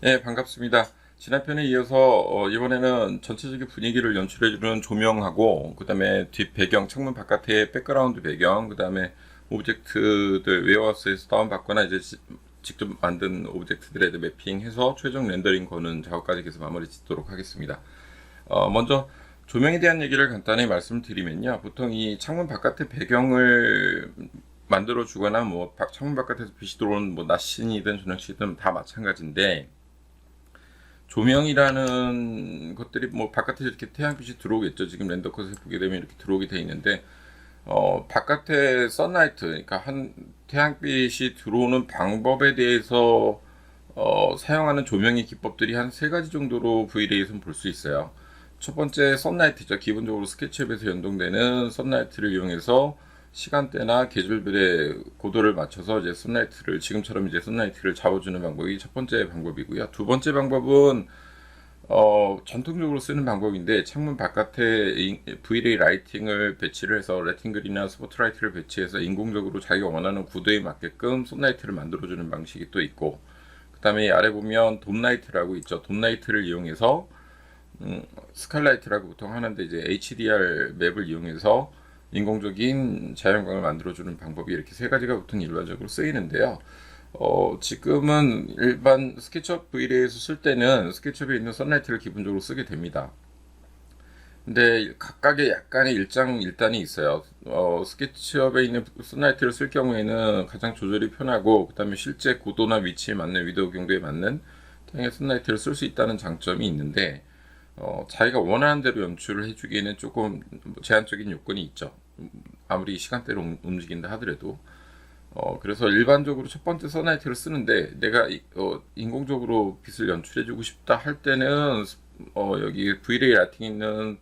네, 반갑습니다. 지난 편에 이어서 이번에는 전체적인 분위기를 연출해주는 조명하고 그다음에 뒷 배경, 창문 바깥의 백그라운드 배경, 그다음에 오브젝트들 웨어하우스에서 다운받거나 이제 직접 만든 오브젝트들에 매핑해서 최종 렌더링 거는 작업까지 계속 마무리 짓도록 하겠습니다. 먼저 조명에 대한 얘기를 간단히 말씀드리면요. 보통 이 창문 바깥의 배경을 만들어 주거나 뭐 창문 바깥에서 빛이 들어오는 뭐 낮신이든 저녁시든 다 마찬가지인데, 조명이라는 것들이 뭐 바깥에 이렇게 태양빛이 들어오겠죠. 지금 렌더 컷을 보게 되면 이렇게 들어오게 돼 있는데, 바깥에 선라이트, 그러니까 한 태양빛이 들어오는 방법에 대해서 사용하는 조명의 기법들이 한 세 가지 정도로 V레이에서는 볼 수 있어요. 첫 번째 선라이트죠. 기본적으로 스케치업에서 연동되는 선라이트를 이용해서 시간대나 계절별의 고도를 맞춰서 이제 선라이트를 지금처럼 이제 선라이트를 잡아주는 방법이 첫 번째 방법이고요. 두 번째 방법은 전통적으로 쓰는 방법인데, 창문 바깥에 V레이 라이팅을 배치를 해서 레팅글이나 스포트라이트를 배치해서 인공적으로 자기가 원하는 구도에 맞게끔 선라이트를 만들어주는 방식이 또 있고, 그 다음에 아래 보면 돔라이트라고 있죠. 돔라이트를 이용해서 스칼라이트라고 보통 하는데, 이제 HDR 맵을 이용해서 인공적인 자연광을 만들어주는 방법이 이렇게 세 가지가 보통 일반적으로 쓰이는데요. 지금은 일반 스케치업 V레이에서 쓸 때는 스케치업에 있는 선라이트를 기본적으로 쓰게 됩니다. 근데 각각의 약간의 일장일단이 있어요. 스케치업에 있는 선라이트를 쓸 경우에는 가장 조절이 편하고, 그 다음에 실제 고도나 위치에 맞는 위도우 경도에 맞는 태양의 선라이트를 쓸 수 있다는 장점이 있는데, 자기가 원하는 대로 연출을 해주기에는 조금 제한적인 요건이 있죠. 아무리 시간대로 움직인다 하더라도. 그래서 일반적으로 첫 번째 선라이트를 쓰는데, 내가 인공적으로 빛을 연출해주고 싶다 할 때는 여기 V레이 라이팅 있는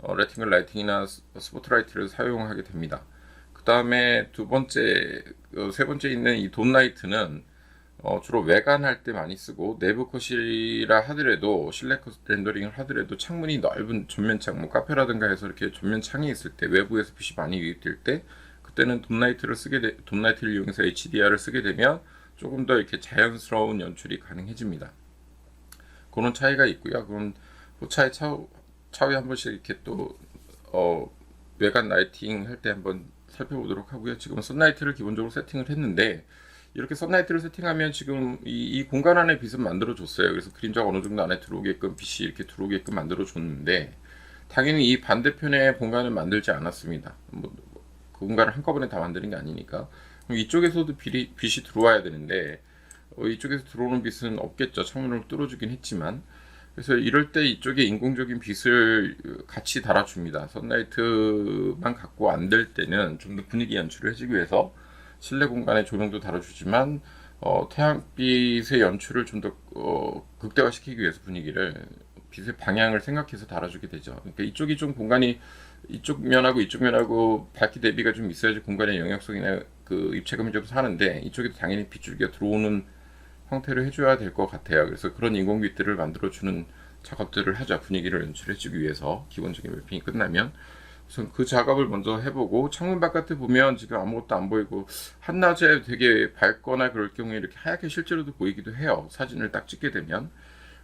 레팅글 라이팅이나 스포트라이트를 사용하게 됩니다. 그 다음에 두 번째, 세 번째 있는 이 돔라이트는 주로 외관할 때 많이 쓰고, 내부 컷이라 하더라도 실내 컷 렌더링을 하더라도 창문이 넓은 전면창, 뭐 카페라든가 해서 이렇게 전면창이 있을 때, 외부에서 빛이 많이 유입될 때, 그때는 돔라이트를 이용해서 HDR을 쓰게 되면 조금 더 이렇게 자연스러운 연출이 가능해집니다. 그런 차이가 있고요. 그건 차에 차후에 한 번씩 이렇게 또 외관 라이팅 할 때 한번 살펴보도록 하고요. 지금 선라이트를 기본적으로 세팅을 했는데, 이렇게 선라이트를 세팅하면 지금 이 공간 안에 빛은 만들어 줬어요. 그래서 그림자가 어느 정도 안에 들어오게끔, 빛이 이렇게 들어오게끔 만들어 줬는데, 당연히 이 반대편의 공간을 만들지 않았습니다. 그 공간을 한꺼번에 다 만드는 게 아니니까. 그럼 이쪽에서도 빛이 들어와야 되는데, 이쪽에서 들어오는 빛은 없겠죠. 창문을 뚫어주긴 했지만. 그래서 이럴 때 이쪽에 인공적인 빛을 같이 달아줍니다. 선라이트만 갖고 안 될 때는 좀 더 분위기 연출을 해주기 위해서 실내 공간에 조명도 달아주지만, 태양빛의 연출을 좀 더 극대화시키기 위해서 분위기를, 빛의 방향을 생각해서 달아주게 되죠. 그러니까 이쪽이 좀 공간이, 이쪽 면하고 이쪽 면하고 밝기 대비가 좀 있어야지 공간의 영역성이나 그 입체감이 좀 사는데, 이쪽에도 당연히 빗줄기가 들어오는 형태로 해줘야 될 것 같아요. 그래서 그런 인공빛들을 만들어주는 작업들을 하죠. 분위기를 연출해주기 위해서 기본적인 매핑이 끝나면. 우선 그 작업을 먼저 해보고, 창문 바깥에 보면 지금 아무것도 안 보이고 한낮에 되게 밝거나 그럴 경우에 이렇게 하얗게 실제로도 보이기도 해요. 사진을 딱 찍게 되면.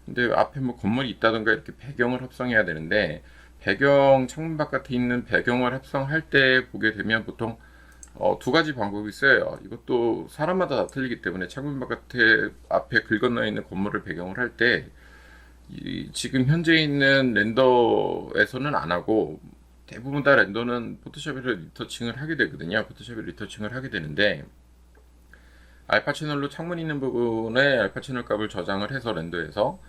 근데 앞에 뭐 건물이 있다던가 이렇게 배경을 합성해야 되는데, 창문 바깥에 있는 배경을 합성할 때 보게 되면 보통 두 가지 방법이 있어요. 이것도 사람마다 다 틀리기 때문에, 창문 바깥에 앞에 글 건너 있는 건물을 배경을 할 때 지금 현재 있는 렌더에서는 안 하고, 대부분 다 렌더는 포토샵에서 리터칭을 하게 되거든요. 포토샵에 리터칭을 하게 되는데, 알파 채널로 창문 있는 부분에 알파 채널 값을 저장을 해서 렌더에서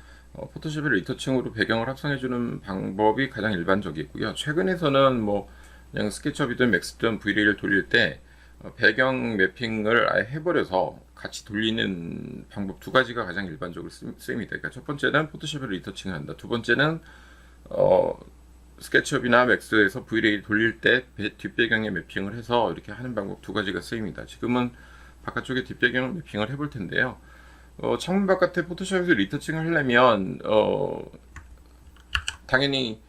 포토샵에 리터칭으로 배경을 합성해주는 방법이 가장 일반적이고요. 최근에서는 뭐 그냥 스케치업이든 맥스든 V레이를 돌릴 때 배경 매핑을 아예 해버려서 같이 돌리는 방법 두 가지가 가장 일반적으로 쓰입니다. 그러니까 첫 번째는 포토샵으로 리터칭을 한다. 두 번째는 어, 스케치업이나 맥스에서 V레이 돌릴 때 뒷배경에 매핑을 해서 이렇게 하는 방법 두 가지가 쓰입니다. 지금은 바깥쪽에 뒷배경을 매핑을 해볼 텐데요. 창문 바깥에 포토샵에서 리터칭을 하려면 당연히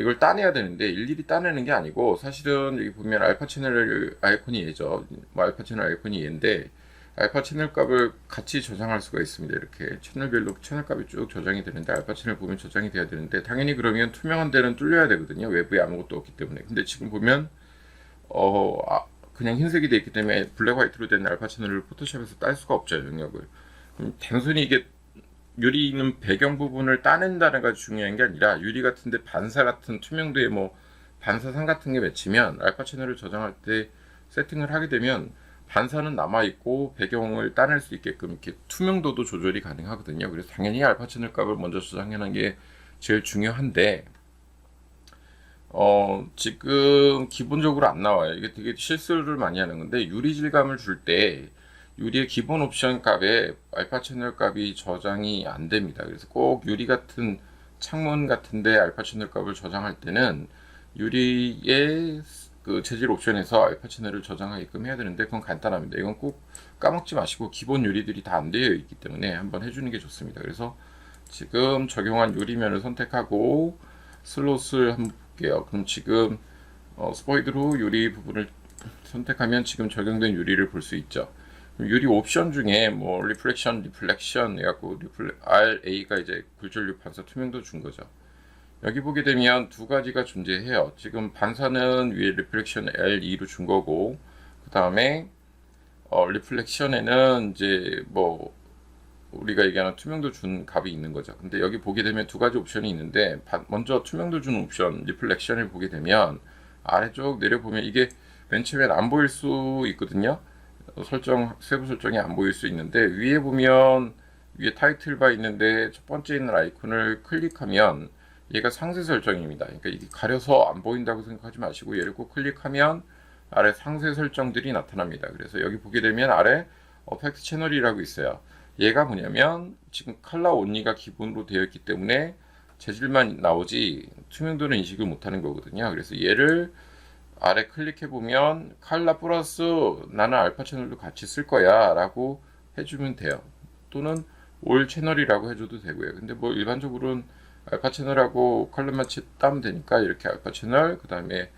이걸 따내야 되는데, 일일이 따내는 게 아니고, 사실은 여기 보면 알파 채널 아이콘이 얘죠. 뭐 알파 채널 아이콘이 얘인데, 알파 채널 값을 같이 저장할 수가 있습니다. 이렇게 채널별로 채널 값이 쭉 저장이 되는데 알파 채널 보면 저장이 돼야 되는데 당연히 그러면 투명한 데는 뚫려야 되거든요. 외부에 아무것도 없기 때문에. 근데 지금 보면 그냥 흰색이 되어 있기 때문에 블랙 화이트로 된 알파 채널을 포토샵에서 딸 수가 없죠. 영역을. 그럼 단순히 이게 유리 있는 배경 부분을 따낸다는 게 중요한 게 아니라 유리 같은데 반사 같은 투명도에 뭐 반사상 같은 게 맺히면 알파 채널을 저장할 때 세팅을 하게 되면 반사는 남아있고 배경을 따낼 수 있게끔 이렇게 투명도도 조절이 가능하거든요. 그래서 당연히 알파 채널 값을 먼저 저장해 놓은 게 제일 중요한데 지금 기본적으로 안 나와요. 이게 되게 실수를 많이 하는 건데 유리 질감을 줄 때 유리의 기본 옵션 값에 알파 채널 값이 저장이 안 됩니다. 그래서 꼭 유리 같은 창문 같은데 알파 채널 값을 저장할 때는 유리의 그 재질 옵션에서 알파 채널을 저장하게끔 해야 되는데 그건 간단합니다. 이건 꼭 까먹지 마시고 기본 유리들이 다 안 되어 있기 때문에 한번 해주는 게 좋습니다. 그래서 지금 적용한 유리면을 선택하고 슬롯을 한번 볼게요. 그럼 지금 스포이드로 유리 부분을 선택하면 지금 적용된 유리를 볼 수 있죠. 유리 옵션 중에 뭐 리플렉션 해갖고 RA가 이제 굴절류 반사 투명도 준 거죠. 여기 보게 되면 두 가지가 존재해요. 지금 반사는 위에 리플렉션 L2로 준 거고 그 다음에 리플렉션에는 이제 뭐 우리가 얘기하는 투명도 준 값이 있는 거죠. 근데 여기 보게 되면 두 가지 옵션이 있는데 먼저 투명도 준 옵션 리플렉션을 보게 되면 아래쪽 내려보면 이게 맨 처음엔 안 보일 수 있거든요. 세부 설정이 안 보일 수 있는데 위에 보면 위에 타이틀바 있는데 첫 번째 있는 아이콘을 클릭하면 얘가 상세 설정입니다. 그러니까 이게 가려서 안 보인다고 생각하지 마시고 얘를 꼭 클릭하면 아래 상세 설정들이 나타납니다. 그래서 여기 보게 되면 아래 어펙트 채널이라고 있어요. 얘가 뭐냐면 지금 컬러 온리가 기본으로 되어 있기 때문에 재질만 나오지 투명도는 인식을 못하는 거거든요. 그래서 얘를 아래 클릭해 보면 컬러 플러스 나는 알파 채널도 같이 쓸 거야 라고 해주면 돼요. 또는 올 채널이라고 해줘도 되고요. 근데 뭐 일반적으로는 알파 채널하고 컬러만 따면 되니까 이렇게 알파 채널 그 다음에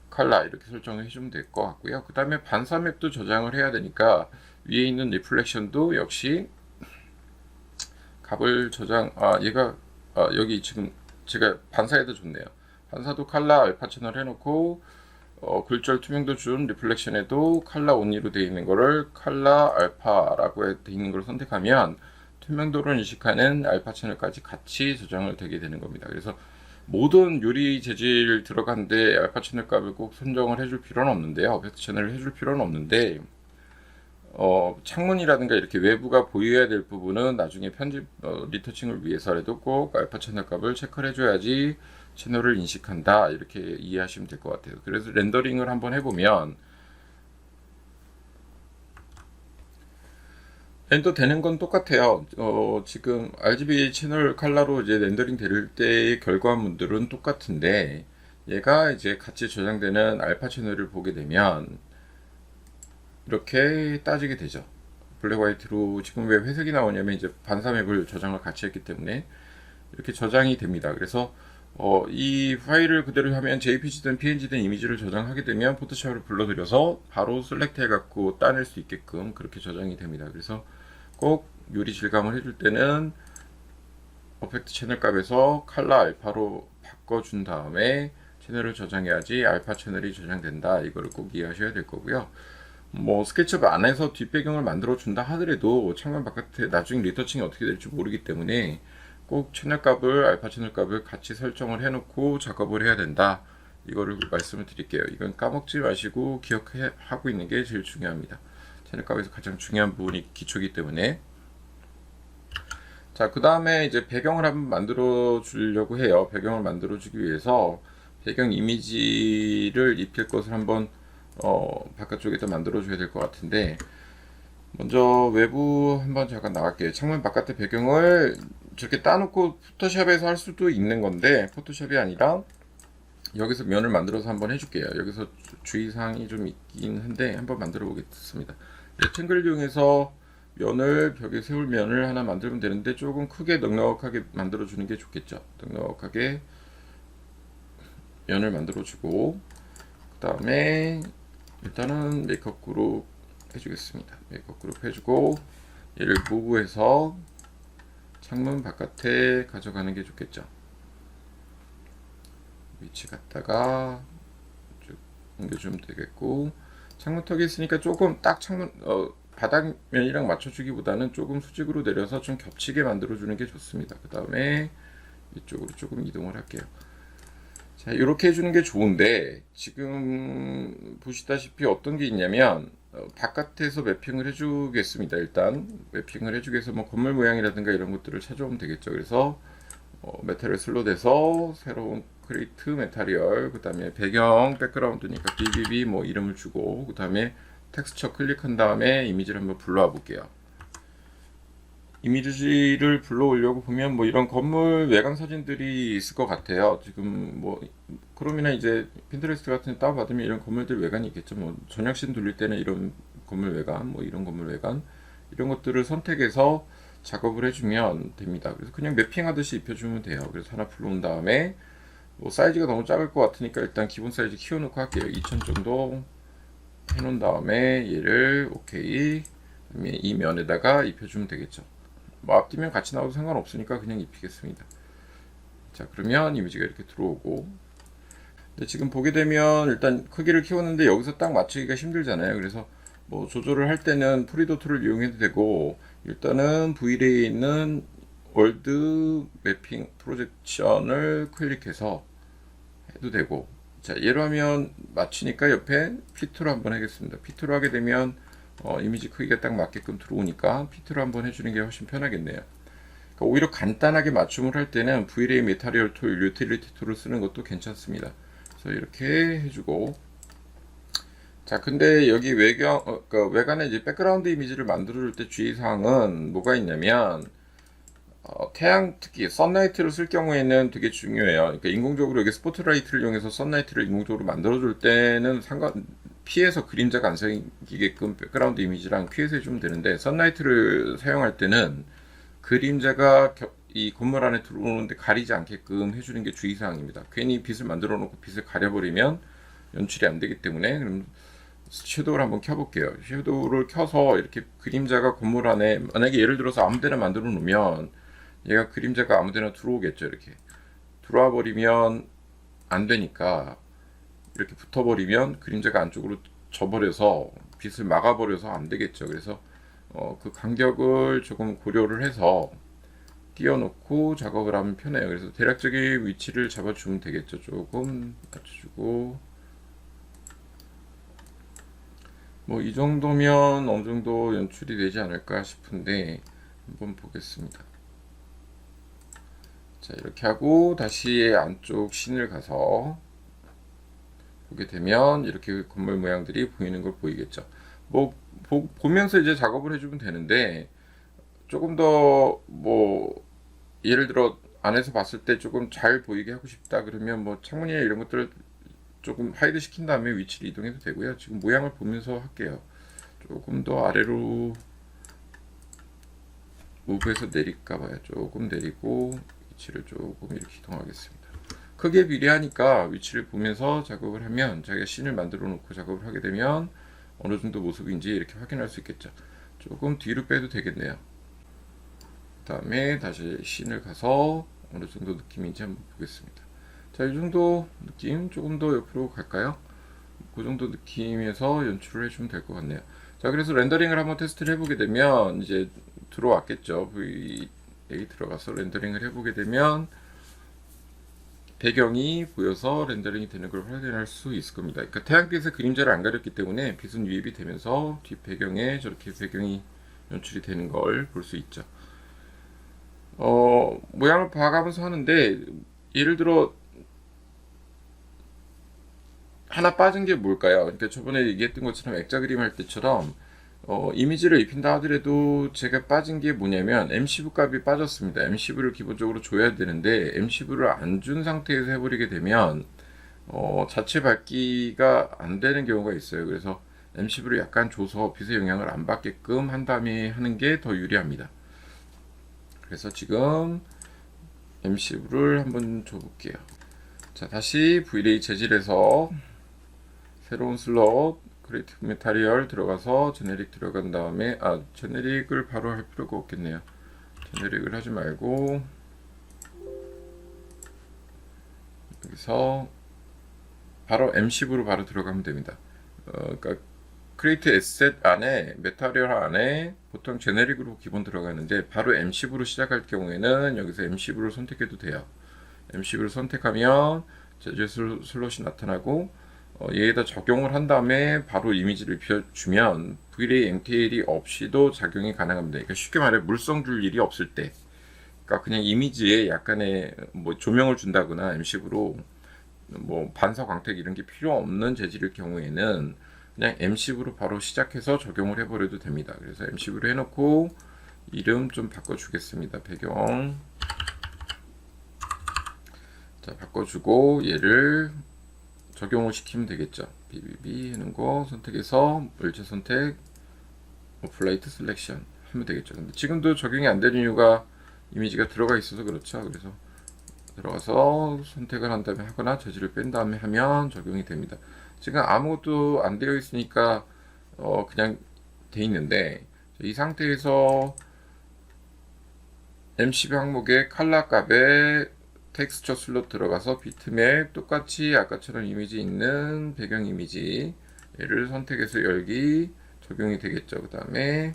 컬러 이렇게 설정을 해주면 될 것 같고요. 그 다음에 반사 맵도 저장을 해야 되니까 위에 있는 리플렉션도 역시 값을 얘가 여기 지금 제가 반사에도 좋네요. 반사도 컬러 알파 채널 해놓고 글절 투명도 준 리플렉션에도 컬러 온리로 되어 있는 거를 컬러 알파라고 되어 있는 걸 선택하면 투명도를 인식하는 알파 채널까지 같이 저장을 되게 되는 겁니다. 그래서 모든 유리 재질 들어간데 알파 채널 값을 꼭 선정을 해줄 필요는 없는데요. 오펙트 채널을 해줄 필요는 없는데 창문이라든가 이렇게 외부가 보여야 될 부분은 나중에 편집 리터칭을 위해서라도 꼭 알파 채널 값을 체크를 해줘야지 채널을 인식한다 이렇게 이해하시면 될 것 같아요. 그래서 렌더링을 한번 해보면 렌더 되는 건 똑같아요. 지금 RGB 채널 컬러로 이제 렌더링 될 때의 결과물들은 똑같은데 얘가 이제 같이 저장되는 알파 채널을 보게 되면 이렇게 따지게 되죠. 블랙 화이트로 지금 왜 회색이 나오냐면 이제 반사 맵을 저장을 같이 했기 때문에 이렇게 저장이 됩니다. 그래서 이 파일을 그대로 하면 JPG든 PNG든 이미지를 저장하게 되면 포토샵을 불러들여서 바로 셀렉트 해갖고 따낼 수 있게끔 그렇게 저장이 됩니다. 그래서 꼭 유리 질감을 해줄 때는 어펙트 채널 값에서 컬러 알파로 바꿔준 다음에 채널을 저장해야지 알파 채널이 저장된다. 이거를 꼭 이해하셔야 될 거고요. 뭐 스케치업 안에서 뒷배경을 만들어 준다 하더라도 창문 바깥에 나중에 리터칭이 어떻게 될지 모르기 때문에 꼭 채널 값을 알파 채널 값을 같이 설정을 해놓고 작업을 해야 된다. 이거를 말씀을 드릴게요. 이건 까먹지 마시고 기억하고 있는 게 제일 중요합니다. 채널 값에서 가장 중요한 부분이 기초이기 때문에. 자, 그 다음에 이제 배경을 한번 만들어 주려고 해요. 배경을 만들어 주기 위해서 배경 이미지를 입힐 것을 한번 바깥쪽에다 만들어 줘야 될 것 같은데 먼저 외부 한번 잠깐 나갈게요. 창문 바깥의 배경을 저렇게 따놓고 포토샵에서 할 수도 있는 건데 포토샵이 아니라 여기서 면을 만들어서 한번 해줄게요. 여기서 주의사항이 좀 있긴 한데 한번 만들어 보겠습니다. 렉탱글을 이용해서 면을 벽에 세울 면을 하나 만들면 되는데 조금 크게 넉넉하게 만들어 주는 게 좋겠죠. 넉넉하게 면을 만들어 주고 그 다음에 일단은 메이크업 그룹 해주겠습니다. 메이크업 그룹 해주고 얘를 무브해서 창문 바깥에 가져가는 게 좋겠죠. 위치 갖다가 쭉 옮겨주면 되겠고, 창문턱이 있으니까 조금 딱 창문 바닥면이랑 맞춰주기보다는 조금 수직으로 내려서 좀 겹치게 만들어주는 게 좋습니다. 그 다음에 이쪽으로 조금 이동을 할게요. 자, 이렇게 해주는 게 좋은데 지금 보시다시피 어떤 게 있냐면 바깥에서 매핑을 해주겠습니다. 일단 매핑을 해주기 위해서 뭐 건물 모양이라든가 이런 것들을 찾아오면 되겠죠. 그래서 메탈을 슬롯해서 새로운 크리에이트 메타리얼, 그 다음에 배경 백그라운드니까 BBB 뭐 이름을 주고, 그 다음에 텍스처 클릭한 다음에 이미지를 한번 불러와 볼게요. 이미지를 불러오려고 보면 뭐 이런 건물 외관 사진들이 있을 것 같아요. 지금 뭐 크롬이나 이제 핀터레스트 같은 데 다운받으면 이런 건물들 외관이 있겠죠. 뭐 전역신 돌릴 때는 이런 건물 외관, 뭐 이런 건물 외관, 이런 것들을 선택해서 작업을 해주면 됩니다. 그래서 그냥 매핑하듯이 입혀주면 돼요. 그래서 하나 불러온 다음에 뭐 사이즈가 너무 작을 것 같으니까 일단 기본 사이즈 키워놓고 할게요. 2000 정도 해놓은 다음에 얘를 오케이, 이 면에다가 입혀주면 되겠죠. 뭐 앞뒤면 같이 나와도 상관없으니까 그냥 입히겠습니다. 자, 그러면 이미지가 이렇게 들어오고, 근데 지금 보게 되면 일단 크기를 키웠는데 여기서 딱 맞추기가 힘들잖아요. 그래서 뭐 조절을 할 때는 프리도 툴을 이용해도 되고, 일단은 V레이에 있는 월드 매핑 프로젝션을 클릭해서 해도 되고, 자, 얘로 하면 맞추니까 옆에 피트로 한번 하겠습니다. 피트로 하게 되면 이미지 크기가 딱 맞게끔 들어오니까 피트로 한번 해주는 게 훨씬 편하겠네요. 그러니까 오히려 간단하게 맞춤을 할 때는 V레이 메타리얼 툴, 유틸리티 툴을 쓰는 것도 괜찮습니다. 그래서 이렇게 해주고, 자, 근데 여기 그러니까 외관에 이제 백그라운드 이미지를 만들어줄 때 주의사항은 뭐가 있냐면, 태양 특히 선라이트를 쓸 경우에는 되게 중요해요. 그러니까 인공적으로 여기 스포트라이트를 이용해서 선라이트를 인공적으로 만들어줄 때는 피해서 그림자가 안 생기게끔 백그라운드 이미지랑 피해서 해주면 되는데, 선라이트를 사용할 때는 그림자가 이 건물 안에 들어오는데 가리지 않게끔 해주는 게 주의사항입니다. 괜히 빛을 만들어 놓고 빛을 가려버리면 연출이 안 되기 때문에, 그럼 섀도우를 한번 켜볼게요. 섀도우를 켜서 이렇게 그림자가 건물 안에, 만약에 예를 들어서 아무 데나 만들어 놓으면 얘가 그림자가 아무 데나 들어오겠죠. 이렇게 들어와 버리면 안 되니까, 이렇게 붙어버리면 그림자가 안쪽으로 져버려서 빛을 막아버려서 안 되겠죠. 그래서 그 간격을 조금 고려를 해서 띄워놓고 작업을 하면 편해요. 그래서 대략적인 위치를 잡아주면 되겠죠. 조금 맞춰주고, 뭐 이 정도면 어느 정도 연출이 되지 않을까 싶은데 한번 보겠습니다. 자, 이렇게 하고 다시 안쪽 씬을 가서 보게 되면 이렇게 건물 모양들이 보이는 걸 보이겠죠. 뭐 보면서 이제 작업을 해주면 되는데, 조금 더 뭐 예를 들어 안에서 봤을 때 조금 잘 보이게 하고 싶다 그러면 뭐 창문이나 이런 것들을 조금 하이드 시킨 다음에 위치를 이동해도 되고요. 지금 모양을 보면서 할게요. 조금 더 아래로 무브해서 내릴까 봐요. 조금 내리고 위치를 조금 이렇게 이동하겠습니다. 크게 비례하니까 위치를 보면서 작업을 하면, 자기가 씬을 만들어 놓고 작업을 하게 되면 어느 정도 모습인지 이렇게 확인할 수 있겠죠. 조금 뒤로 빼도 되겠네요. 그 다음에 다시 씬을 가서 어느 정도 느낌인지 한번 보겠습니다. 자, 이 정도 느낌, 조금 더 옆으로 갈까요? 그 정도 느낌에서 연출을 해주면 될 것 같네요. 자, 그래서 렌더링을 한번 테스트를 해보게 되면 이제 들어왔겠죠. VA 들어가서 렌더링을 해보게 되면 배경이 보여서 렌더링이 되는 걸 확인할 수 있을 겁니다. 그러니까 태양빛에 그림자를 안 가렸기 때문에 빛은 유입이 되면서 뒷 배경에 저렇게 배경이 연출이 되는 걸 볼 수 있죠. 모양을 봐가면서 하는데, 예를 들어 하나 빠진 게 뭘까요? 그러니까 저번에 얘기했던 것처럼 액자 그림 할 때처럼 이미지를 입힌다 하더라도 제가 빠진 게 뭐냐면 M15 값이 빠졌습니다. M15를 기본적으로 줘야 되는데 M15를 안 준 상태에서 해버리게 되면 자체 밝기가 안 되는 경우가 있어요. 그래서 M15를 약간 줘서 빛의 영향을 안 받게끔 한 다음에 하는 게 더 유리합니다. 그래서 지금 M15를 한번 줘볼게요. 자, 다시 V레이 재질에서 새로운 슬롯 크리에이티브 메타리얼 들어가서 제네릭 들어간 다음에 제네릭을 바로 할 필요가 없겠네요. 제네릭을 하지 말고 여기서 바로 M10으로 바로 들어가면 됩니다. 그러니까 크리에이트 에셋 안에 메타리얼 안에 보통 제네릭으로 기본 들어가는데 바로 M10으로 시작할 경우에는 여기서 M10으로 선택해도 돼요. M10을 선택하면 재질 슬롯이 나타나고 얘에다 적용을 한 다음에 바로 이미지를 비워주면 V-Ray MKL이 없이도 작용이 가능합니다. 그러니까 쉽게 말해 물성 줄 일이 없을 때, 그러니까 그냥 이미지에 약간의 뭐 조명을 준다거나 M10으로 뭐 반사 광택 이런 게 필요 없는 재질일 경우에는 그냥 M10으로 바로 시작해서 적용을 해버려도 됩니다. 그래서 M10으로 해놓고 이름 좀 바꿔주겠습니다. 배경 자 바꿔주고 얘를 적용을 시키면 되겠죠. BBB 하는 거 선택해서 물체 선택 어플라이트 셀렉션 하면 되겠죠. 근데 지금도 적용이 안 되는 이유가 이미지가 들어가 있어서 그렇죠. 그래서 들어가서 선택을 한 다음에 하거나 재질을 뺀 다음에 하면 적용이 됩니다. 지금 아무것도 안 되어 있으니까 그냥 돼 있는데 이 상태에서 M12 항목의 컬러 값에 텍스처 슬롯 들어가서 비트맵 똑같이 아까처럼 이미지 있는 배경 이미지 얘를 선택해서 열기 적용이 되겠죠. 그 다음에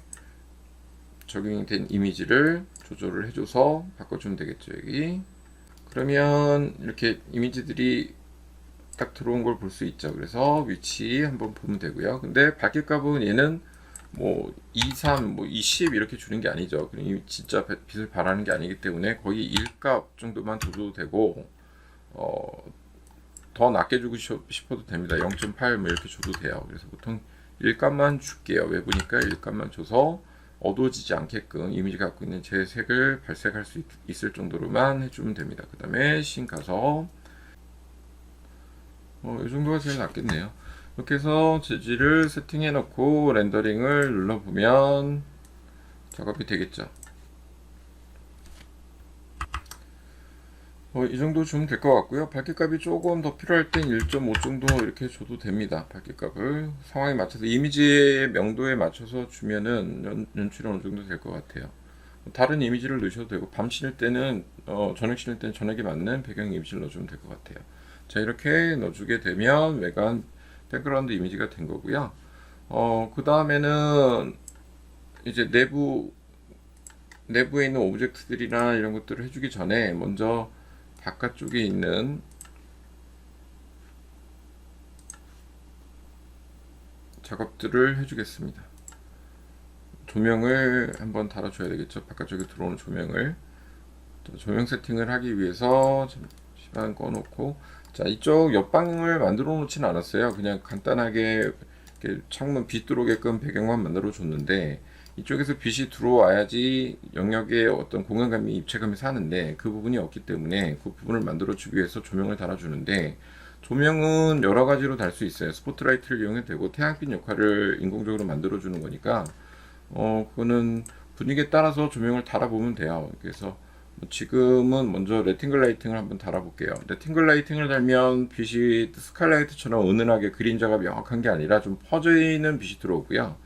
적용이 된 이미지를 조절을 해줘서 바꿔주면 되겠죠. 여기 그러면 이렇게 이미지들이 딱 들어온 걸 볼 수 있죠. 그래서 위치 한번 보면 되고요. 근데 밝기 값은 얘는 뭐 23, 뭐 20 이렇게 주는 게 아니죠. 진짜 빛을 발하는 게 아니기 때문에 거의 1값 정도만 줘도 되고 더 낮게 주고 싶어도 됩니다. 0.8 뭐 이렇게 줘도 돼요. 그래서 보통 1값만 줄게요. 외부니까 1값만 줘서 어두워지지 않게끔 이미지 갖고 있는 제 색을 발색할 수 있을 정도로만 해주면 됩니다. 그 다음에 신 가서 이 정도가 제일 낫겠네요. 이렇게 해서 재질을 세팅해 놓고 렌더링을 눌러보면 작업이 되겠죠. 이 정도 주면 될 것 같고요. 밝기값이 조금 더 필요할 땐 1.5 정도 이렇게 줘도 됩니다. 밝기값을 상황에 맞춰서 이미지의 명도에 맞춰서 주면은 연출이 어느 정도 될 것 같아요. 다른 이미지를 넣으셔도 되고 밤 칠 때는 저녁 칠 때는 저녁에 맞는 배경 이미지를 넣어주면 될 것 같아요. 자 이렇게 넣어주게 되면 외관 백그라운드 이미지가 된 거고요. 그 다음에는 이제 내부에 있는 오브젝트들이나 이런 것들을 해주기 전에 먼저 바깥쪽에 있는 작업들을 해주겠습니다. 조명을 한번 달아줘야 되겠죠. 바깥쪽에 들어오는 조명을 조명 세팅을 하기 위해서 잠시만 꺼놓고 자 이쪽 옆방을 만들어 놓지는 않았어요. 그냥 간단하게 이렇게 창문 빛 들어오게끔 배경만 만들어 줬는데 이쪽에서 빛이 들어와야지 영역에 어떤 공간감이 입체감이 사는데 그 부분이 없기 때문에 그 부분을 만들어 주기 위해서 조명을 달아주는데 조명은 여러 가지로 달 수 있어요. 스포트라이트를 이용해도 되고 태양빛 역할을 인공적으로 만들어 주는 거니까 그거는 분위기에 따라서 조명을 달아보면 돼요. 그래서 지금은 먼저 레팅글 라이팅을 한번 달아볼게요. 레팅글 라이팅을 달면 빛이 스카이라이트처럼 은은하게 그림자가 명확한 게 아니라 좀 퍼져 있는 빛이 들어오고요.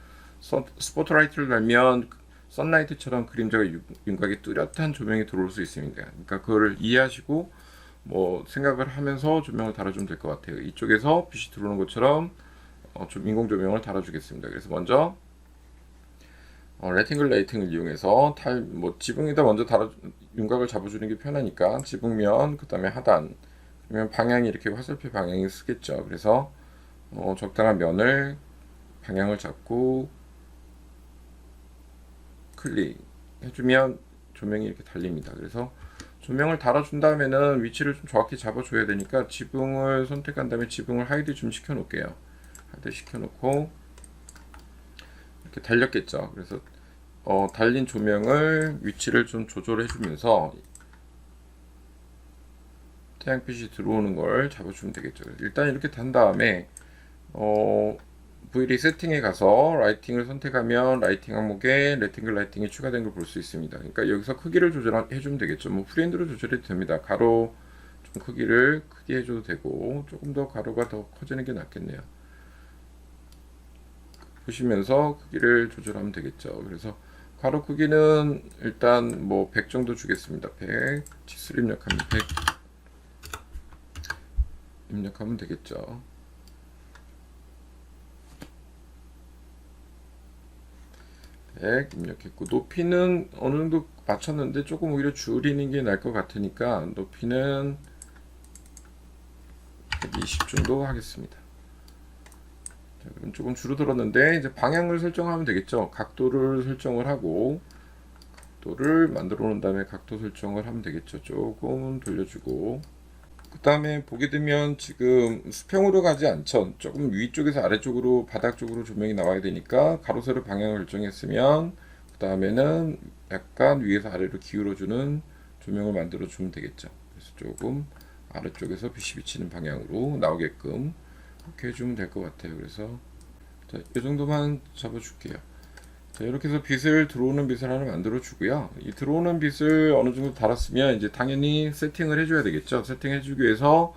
스포트라이트를 달면 선라이트처럼 그림자가 윤곽이 뚜렷한 조명이 들어올 수 있습니다. 그러니까 그거를 이해하시고 뭐 생각을 하면서 조명을 달아주면 될 것 같아요. 이쪽에서 빛이 들어오는 것처럼 좀 인공 조명을 달아주겠습니다. 그래서 먼저 레팅글 라이팅을 이용해서 지붕에다 먼저 윤곽을 잡아주는 게 편하니까 지붕면, 그 다음에 하단, 그러면 방향이 이렇게 화살표 방향이 쓰겠죠. 그래서 적당한 면을 방향을 잡고 클릭 해주면 조명이 이렇게 달립니다. 그래서 조명을 달아준 다음에는 위치를 좀 정확히 잡아줘야 되니까 지붕을 선택한 다음에 지붕을 하이드 좀 시켜 놓을게요. 하이드 시켜 놓고 이렇게 달렸겠죠. 그래서 달린 조명을 위치를 좀 조절해 주면서 태양빛이 들어오는 걸 잡아주면 되겠죠. 일단 이렇게 단 다음에 V-Ray 세팅에 가서 라이팅을 선택하면 라이팅 항목에 레팅글 라이팅이 추가된 걸 볼 수 있습니다. 그러니까 여기서 크기를 조절해 주면 되겠죠. 뭐 프레임대로 조절해도 됩니다. 가로 좀 크기를 크게 해줘도 되고 조금 더 가로가 더 커지는 게 낫겠네요. 보시면서 크기를 조절하면 되겠죠. 그래서 가로 크기는 일단 뭐 100 정도 주겠습니다. 100 치수를 입력하면 100 입력하면 되겠죠. 100 입력했고, 높이는 어느 정도 맞췄는데 조금 오히려 줄이는 게 나을 것 같으니까 높이는 120 정도 하겠습니다. 자, 그럼 조금 줄어들었는데 이제 방향을 설정하면 되겠죠. 각도를 설정을 하고, 각도를 만들어 놓은 다음에 각도 설정을 하면 되겠죠. 조금 돌려주고, 그 다음에 보게 되면 지금 수평으로 가지 않죠. 조금 위쪽에서 아래쪽으로 바닥 쪽으로 조명이 나와야 되니까 가로 세로 방향을 결정했으면 그 다음에는 약간 위에서 아래로 기울어주는 조명을 만들어 주면 되겠죠. 그래서 조금 아래쪽에서 빛이 비치는 방향으로 나오게끔 이렇게 해주면 될 것 같아요. 그래서 자, 이 정도만 잡아줄게요. 자, 이렇게 해서 빛을 들어오는 빛을 하나 만들어 주고요. 이 들어오는 빛을 어느 정도 달았으면 이제 당연히 세팅을 해줘야 되겠죠. 세팅해 주기 위해서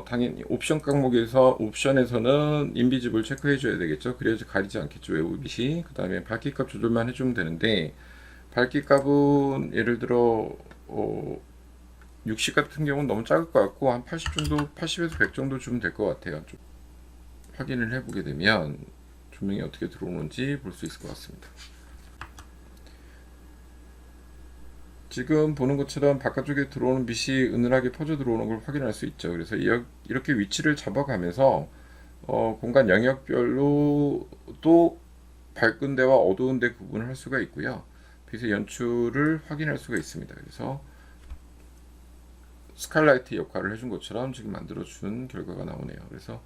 당연히 옵션 항목에서 옵션에서는 인비지블 체크해 줘야 되겠죠. 그래야지 가리지 않겠죠, 외부 빛이. 그 다음에 밝기값 조절만 해주면 되는데, 밝기값은 예를 들어 60 같은 경우는 너무 작을 것 같고 한 80 정도, 80에서 100 정도 주면 될 것 같아요. 좀 확인을 해보게 되면 조명이 어떻게 들어오는지 볼 수 있을 것 같습니다. 지금 보는 것처럼 바깥쪽에 들어오는 빛이 은은하게 퍼져 들어오는 걸 확인할 수 있죠. 그래서 이렇게 위치를 잡아가면서 공간 영역별로 또 밝은 데와 어두운 데 구분을 할 수가 있고요. 빛의 연출을 확인할 수가 있습니다. 그래서 스칼라이트 역할을 해준 것처럼 지금 만들어준 결과가 나오네요. 그래서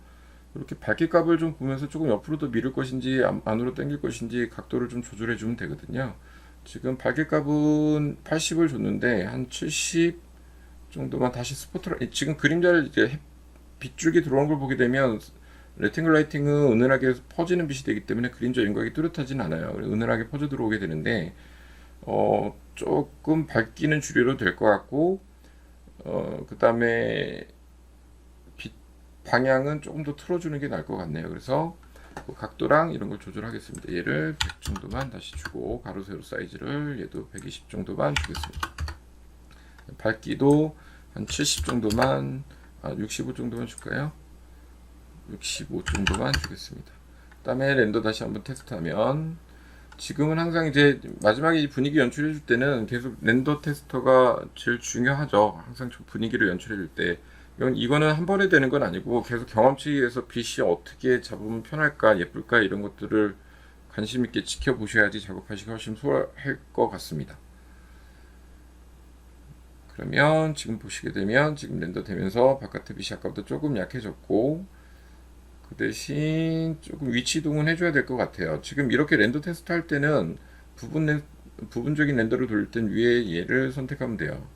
이렇게 밝기값을 좀 보면서 조금 옆으로 더 밀을 것인지 안으로 당길 것인지 각도를 좀 조절해 주면 되거든요. 지금 밝기값은 80을 줬는데 한 70 정도만 다시 스포트라이트, 지금 그림자를 이제 빗줄기 들어오는 걸 보게 되면 레팅글 라이팅은 은은하게 퍼지는 빛이 되기 때문에 그림자 윤곽이 뚜렷하진 않아요. 은은하게 퍼져 들어오게 되는데 조금 밝기는 줄여도 될 것 같고 그 다음에 방향은 조금 더 틀어주는 게 나을 것 같네요. 그래서 그 각도랑 이런 걸 조절하겠습니다. 얘를 100 정도만 다시 주고 가로 세로 사이즈를 얘도 120 정도만 주겠습니다. 밝기도 한 70 정도만 65 정도만 줄까요? 65 정도만 주겠습니다. 그 다음에 렌더 다시 한번 테스트하면 지금은 항상 이제 마지막에 분위기 연출해 줄 때는 계속 렌더 테스터가 제일 중요하죠. 항상 분위기를 연출해 줄 때. 이거는 한 번에 되는 건 아니고 계속 경험치에서 빛이 어떻게 잡으면 편할까, 예쁠까 이런 것들을 관심 있게 지켜보셔야지 작업하시기 훨씬 수월할 것 같습니다. 그러면 지금 보시게 되면 지금 렌더 되면서 바깥의 빛이 아까보다 조금 약해졌고 그 대신 조금 위치 이동은 해줘야 될 것 같아요. 지금 이렇게 렌더 테스트 할 때는 부분적인 렌더를 돌릴 땐 위에 얘를 선택하면 돼요.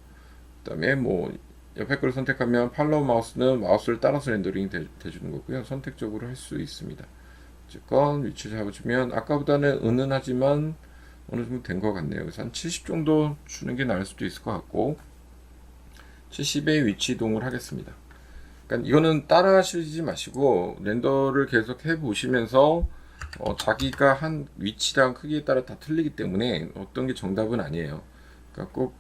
그 다음에 뭐 옆에 거를 선택하면 팔로우 마우스는 마우스를 따라서 렌더링이 돼주는 거고요. 선택적으로 할 수 있습니다. 어쨌건 위치를 잡아주면 아까보다는 은은하지만 어느 정도 된 것 같네요. 그래서 한 70 정도 주는 게 나을 수도 있을 것 같고 70의 위치 이동을 하겠습니다. 그러니까 이거는 따라 하시지 마시고 렌더를 계속 해 보시면서 자기가 한 위치랑 크기에 따라 다 틀리기 때문에 어떤 게 정답은 아니에요. 그러니까 꼭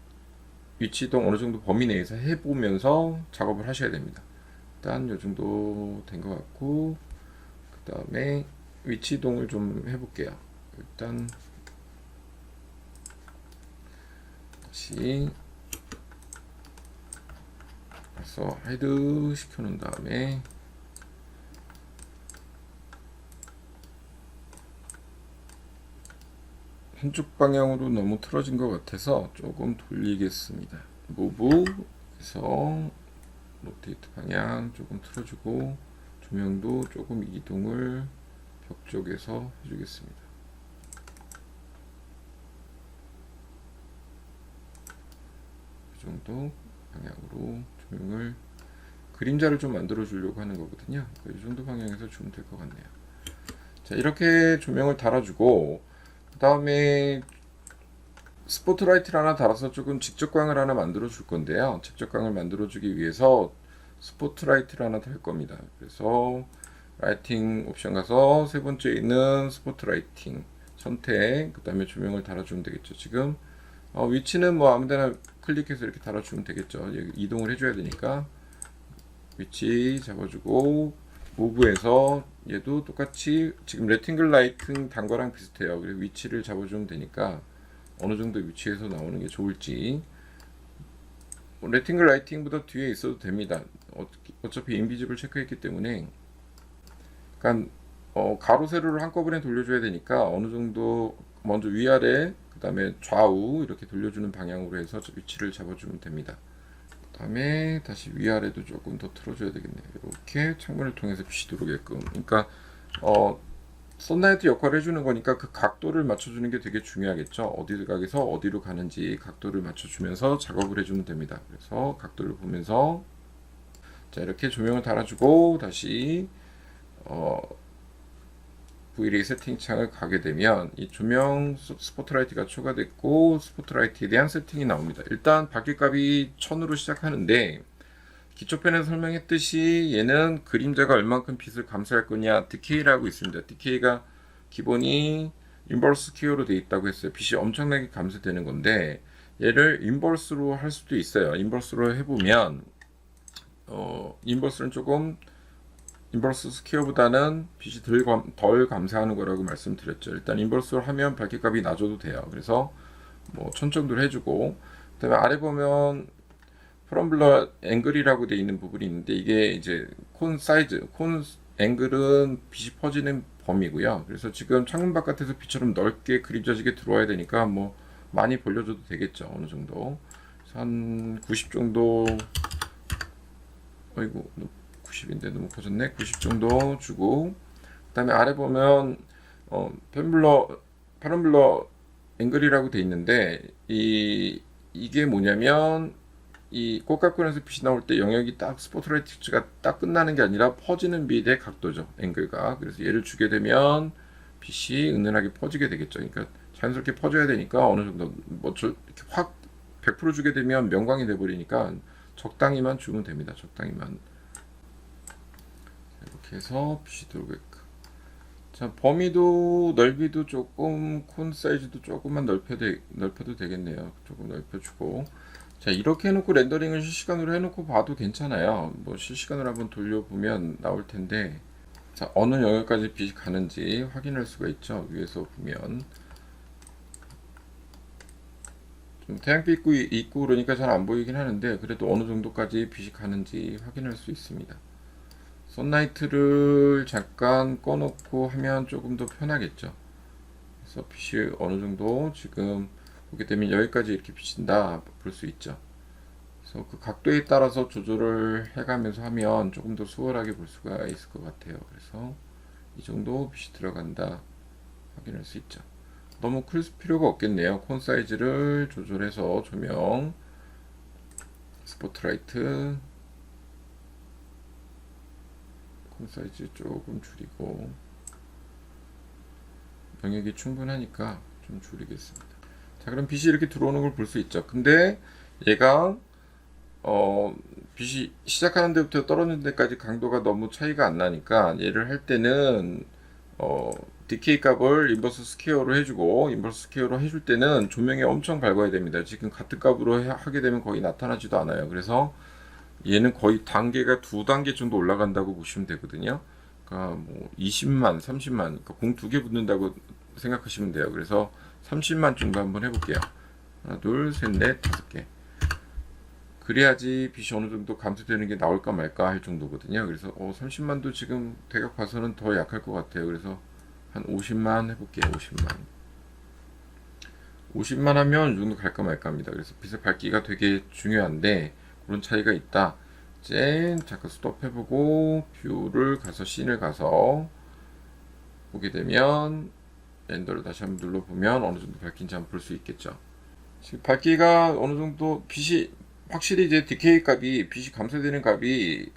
위치 이동 어느 정도 범위 내에서 해보면서 작업을 하셔야 됩니다. 일단 이 정도 된 것 같고 그 다음에 위치 이동을 좀 해볼게요. 일단 다시 그래서 하이드 시켜놓은 다음에 한쪽 방향으로 너무 틀어진 것 같아서 조금 돌리겠습니다. 무브에서 로테이트 방향 조금 틀어주고 조명도 조금 이동을 벽 쪽에서 해주겠습니다. 이 정도 방향으로 조명을 그림자를 좀 만들어 주려고 하는 거거든요. 이 정도 방향에서 주면 될 것 같네요. 자, 이렇게 조명을 달아주고 그 다음에 스포트라이트를 하나 달아서 조금 직접광을 하나 만들어 줄 건데요. 직접광을 만들어 주기 위해서 스포트라이트를 하나 달 겁니다. 그래서 라이팅 옵션 가서 세 번째 있는 스포트 라이팅 선택, 그 다음에 조명을 달아주면 되겠죠. 지금 위치는 뭐 아무데나 클릭해서 이렇게 달아주면 되겠죠. 여기 이동을 해줘야 되니까 위치 잡아주고 무브에서 얘도 똑같이 지금 레팅글 라이팅 단 거랑 비슷해요. 그래서 위치를 잡아주면 되니까 어느 정도 위치에서 나오는 게 좋을지. 레팅글 라이팅보다 뒤에 있어도 됩니다. 어차피 인비지블 체크했기 때문에. 그러니까 가로 세로를 한꺼번에 돌려줘야 되니까 어느 정도 먼저 위아래 그 다음에 좌우 이렇게 돌려주는 방향으로 해서 위치를 잡아주면 됩니다. 그 다음에 다시 위아래도 조금 더 틀어줘야 되겠네요. 이렇게 창문을 통해서 빛이 들어오게끔. 그러니까 선라이트 역할을 해주는 거니까 그 각도를 맞춰주는 게 되게 중요하겠죠. 어디 각에서 어디로 가는지 각도를 맞춰주면서 작업을 해주면 됩니다. 그래서 각도를 보면서 자 이렇게 조명을 달아주고 다시 V-ray 세팅창을 가게 되면 이 조명 스포트라이트가 추가됐고 스포트라이트에 대한 세팅이 나옵니다. 일단 밝기값이 1000으로 시작하는데 기초편에서 설명했듯이 얘는 그림자가 얼만큼 빛을 감싸할 거냐 디케이라고 있습니다. 디케이가 기본이 인버스 스퀘어로 되어 있다고 했어요. 빛이 엄청나게 감소되는 건데 얘를 인버스로 할 수도 있어요. 인버스로 해보면 인버스는 조금 인버스 스퀘어보다는 빛이 덜 감소하는 거라고 말씀드렸죠. 일단 인버스로 하면 밝기값이 낮아도 돼요. 그래서 뭐 1000 정도로 해주고 그 다음에 아래 보면 프롬블러 앵글이라고 되어 있는 부분이 있는데 이게 이제 콘 사이즈, 콘 앵글은 빛이 퍼지는 범위고요. 그래서 지금 창문 바깥에서 빛처럼 넓게 그림자지게 들어와야 되니까 뭐 많이 벌려줘도 되겠죠. 어느 정도 한 90 정도. 어이구 90인데 너무 커졌네. 90 정도 주고 그 다음에 아래 보면 파럼블러 앵글이라고 되어 있는데 이게 뭐냐면 이 꽃가꾸에서 빛이 나올 때 영역이 딱 스포트라이트가 딱 끝나는 게 아니라 퍼지는 빛의 각도죠. 앵글가. 그래서 얘를 주게 되면 빛이 은은하게 퍼지게 되겠죠. 그러니까 자연스럽게 퍼져야 되니까 어느 정도 뭐 이렇게 확 100% 주게 되면 명광이 돼 버리니까 적당히만 주면 됩니다. 적당히만. 이렇게 해서 빛이 들어오게끔. 자, 범위도 넓이도 조금 콘 사이즈도 조금만 넓혀도 되겠네요. 조금 넓혀주고. 자 이렇게 해놓고 렌더링을 실시간으로 해놓고 봐도 괜찮아요. 뭐 실시간으로 한번 돌려보면 나올 텐데 자 어느 영역까지 빛이 가는지 확인할 수가 있죠. 위에서 보면 좀 태양빛 있고 그러니까 잘 안 보이긴 하는데 그래도 어느 정도까지 빛이 가는지 확인할 수 있습니다. 선라이트를 잠깐 꺼놓고 하면 조금 더 편하겠죠. 그래서 빛이 어느 정도 지금 보게 되면 여기까지 이렇게 비친다 볼 수 있죠. 그래서 그 각도에 따라서 조절을 해가면서 하면 조금 더 수월하게 볼 수가 있을 것 같아요. 그래서 이 정도 빛이 들어간다 확인할 수 있죠. 너무 클 필요가 없겠네요. 콘 사이즈를 조절해서 조명 스포트라이트 콘 사이즈 조금 줄이고 영역이 충분하니까 좀 줄이겠습니다. 자 그럼 빛이 이렇게 들어오는 걸 볼 수 있죠. 근데 얘가 빛이 시작하는 데부터 떨어지는 데까지 강도가 너무 차이가 안 나니까 얘를 할 때는 디케이 값을 인버스 스퀘어로 해주고 인버스 스퀘어로 해줄 때는 조명이 엄청 밝아야 됩니다. 지금 같은 값으로 하게 되면 거의 나타나지도 않아요. 그래서 얘는 거의 단계가 2단계 정도 올라간다고 보시면 되거든요. 그러니까 뭐 20만, 30만, 그러니까 공 2개 붙는다고 생각하시면 돼요. 그래서 30만 정도 한번 해볼게요. 하나, 둘, 셋, 넷, 5개. 그래야지 빛이 어느 정도 감소되는 게 나올까 말까 할 정도거든요. 그래서 30만도 지금 대각 봐서는 더 약할 것 같아요. 그래서 한 50만 해볼게요. 50만 하면 이 정도 갈까 말까 합니다. 그래서 빛의 밝기가 되게 중요한데 그런 차이가 있다. 잠깐 스톱 해보고 뷰를 가서 씬을 가서 보게 되면 렌더를 다시 한번 눌러보면 어느 정도 밝긴지 한번 볼 수 있겠죠. 지금 밝기가 어느 정도 빛이 확실히 이제 디케이 값이 빛이 감소되는 값이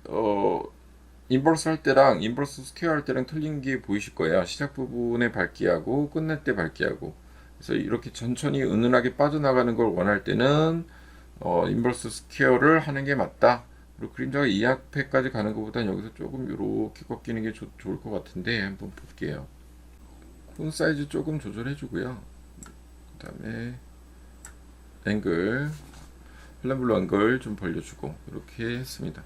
인버스 할 때랑 인버스 스퀘어 할 때랑 틀린 게 보이실 거예요. 시작 부분의 밝기하고 끝날 때 밝기하고. 그래서 이렇게 천천히 은은하게 빠져나가는 걸 원할 때는 인버스 스퀘어를 하는 게 맞다. 그리고 그림자가 이 앞에까지 가는 것보단 여기서 조금 이렇게 꺾이는 게 좋을 것 같은데 한번 볼게요. 폰 사이즈 조금 조절해 주고요. 그 다음에 앵글, 플랜블루 앵글 좀 벌려주고 이렇게 했습니다.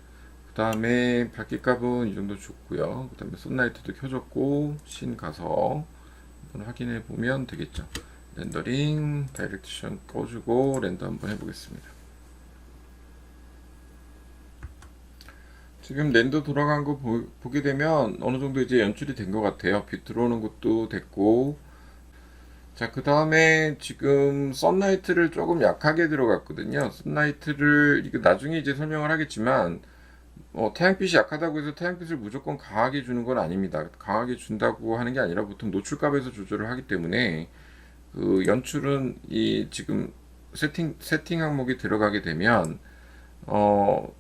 그 다음에 밝기값은 이 정도 줬고요. 그 다음에 썬라이트도 켜줬고 신 가서 한번 확인해 보면 되겠죠. 렌더링 다이렉션 꺼주고 렌더 한번 해보겠습니다. 지금 렌더 돌아간 거 보게 되면 어느 정도 이제 연출이 된 것 같아요. 빛 들어오는 것도 됐고. 자, 그 다음에 지금 썬라이트를 조금 약하게 들어갔거든요. 썬라이트를 이거 나중에 이제 설명을 하겠지만 태양빛이 약하다고 해서 태양빛을 무조건 강하게 주는 건 아닙니다. 강하게 준다고 하는 게 아니라 보통 노출값에서 조절을 하기 때문에 그 연출은 이 지금 세팅 항목이 들어가게 되면